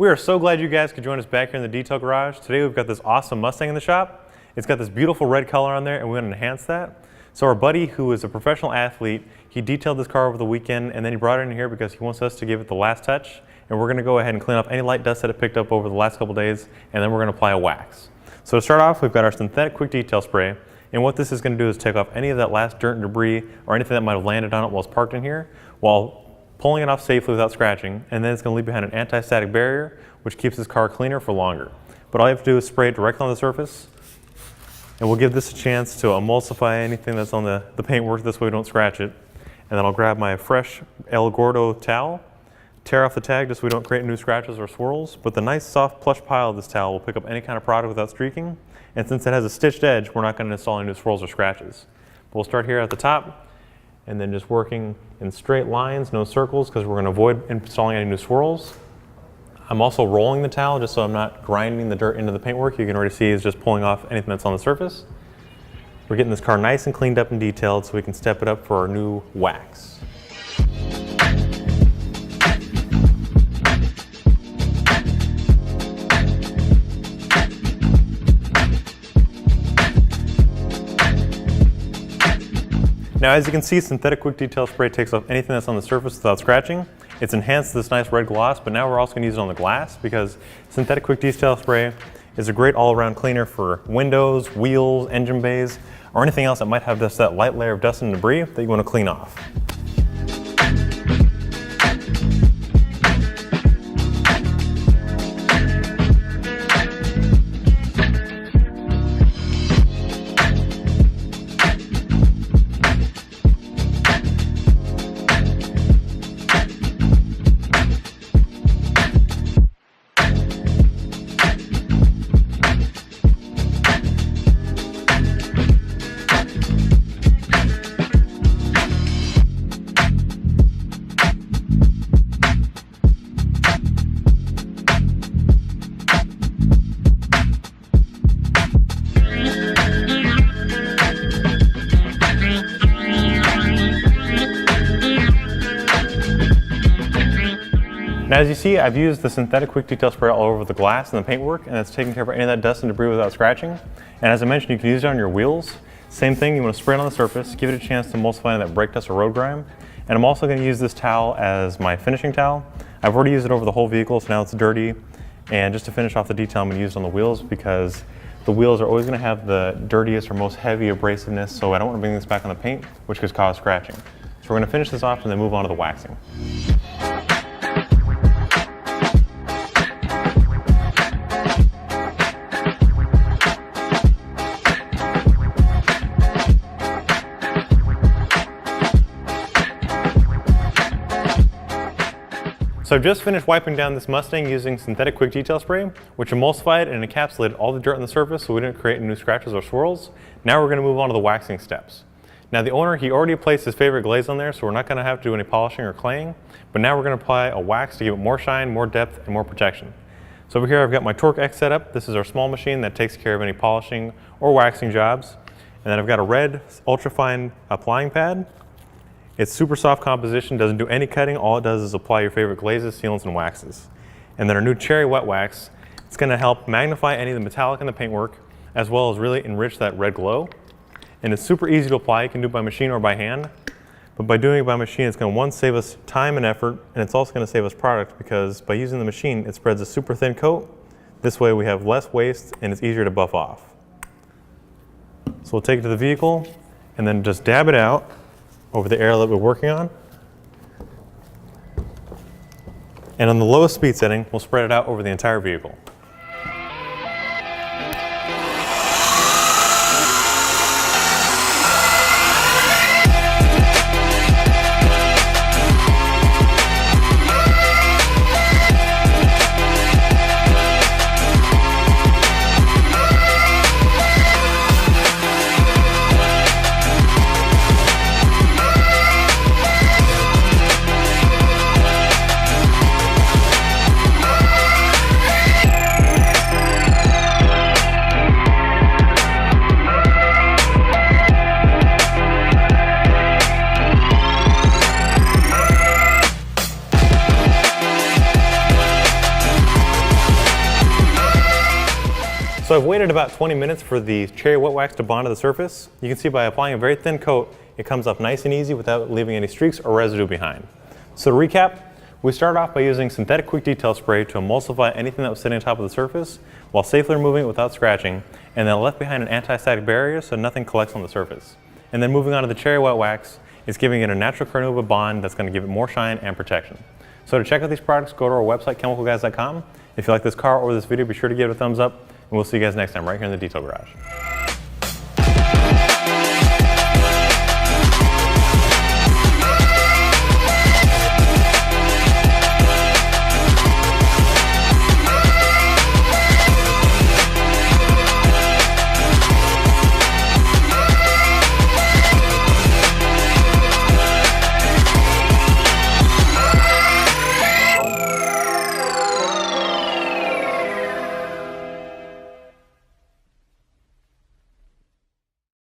We are so glad you guys could join us back here in the detail garage. Today we've got this awesome Mustang in the shop. It's got this beautiful red color on there and we want to enhance that. So our buddy, who is a professional athlete, he detailed this car over the weekend and then he brought it in here because he wants us to give it the last touch. And we're going to go ahead and clean off any light dust that it picked up over the last couple days, and then we're going to apply a wax. So to start off, we've got our synthetic quick detail spray, and what this is going to do is take off any of that last dirt and debris or anything that might have landed on it while it's parked in here, while pulling it off safely without scratching, and then it's going to leave behind an anti-static barrier which keeps this car cleaner for longer. But all you have to do is spray it directly on the surface, and we'll give this a chance to emulsify anything that's on the paintwork, this way we don't scratch it. And then I'll grab my fresh El Gordo towel, tear off the tag just so we don't create new scratches or swirls, but the nice soft plush pile of this towel will pick up any kind of product without streaking, and since it has a stitched edge, we're not going to install any new swirls or scratches. But we'll start here at the top, and then just working in straight lines, no circles, because we're going to avoid installing any new swirls. I'm also rolling the towel just so I'm not grinding the dirt into the paintwork. You can already see it's just pulling off anything that's on the surface. We're getting this car nice and cleaned up and detailed so we can step it up for our new wax. Now, as you can see, synthetic quick detail spray takes off anything that's on the surface without scratching. It's enhanced this nice red gloss, but now we're also going to use it on the glass because synthetic quick detail spray is a great all-around cleaner for windows, wheels, engine bays, or anything else that might have just that light layer of dust and debris that you want to clean off. Now, as you see, I've used the synthetic quick detail spray all over the glass and the paintwork, and it's taking care of any of that dust and debris without scratching. And as I mentioned, you can use it on your wheels. Same thing, you want to spray it on the surface, give it a chance to emulsify that brake dust or road grime. And I'm also going to use this towel as my finishing towel. I've already used it over the whole vehicle, so now it's dirty. And just to finish off the detail, I'm going to use it on the wheels because the wheels are always going to have the dirtiest or most heavy abrasiveness, so I don't want to bring this back on the paint, which could cause scratching. So we're going to finish this off and then move on to the waxing. So I've just finished wiping down this Mustang using synthetic quick detail spray, which emulsified and encapsulated all the dirt on the surface so we didn't create new scratches or swirls. Now we're going to move on to the waxing steps. Now the owner, he already placed his favorite glaze on there, so we're not going to have to do any polishing or claying, but now we're going to apply a wax to give it more shine, more depth, and more protection. So over here I've got my Torque X set up. This is our small machine that takes care of any polishing or waxing jobs. And then I've got a red ultrafine applying pad. It's super soft composition, doesn't do any cutting. All it does is apply your favorite glazes, sealants, and waxes. And then our new cherry wet wax, it's going to help magnify any of the metallic in the paintwork, as well as really enrich that red glow. And it's super easy to apply. You can do it by machine or by hand. But by doing it by machine, it's going to, one, save us time and effort, and it's also going to save us product because by using the machine, it spreads a super thin coat. This way we have less waste and it's easier to buff off. So we'll take it to the vehicle and then just dab it out over the area that we're working on. And on the lowest speed setting, we'll spread it out over the entire vehicle. So I've waited about 20 minutes for the cherry wet wax to bond to the surface. You can see by applying a very thin coat, it comes off nice and easy without leaving any streaks or residue behind. So to recap, we started off by using synthetic quick detail spray to emulsify anything that was sitting on top of the surface while safely removing it without scratching, and then left behind an anti-static barrier so nothing collects on the surface. And then moving on to the cherry wet wax, it's giving it a natural carnauba bond that's going to give it more shine and protection. So to check out these products, go to our website, chemicalguys.com. If you like this car or this video, be sure to give it a thumbs up, and we'll see you guys next time right here in the Detail Garage.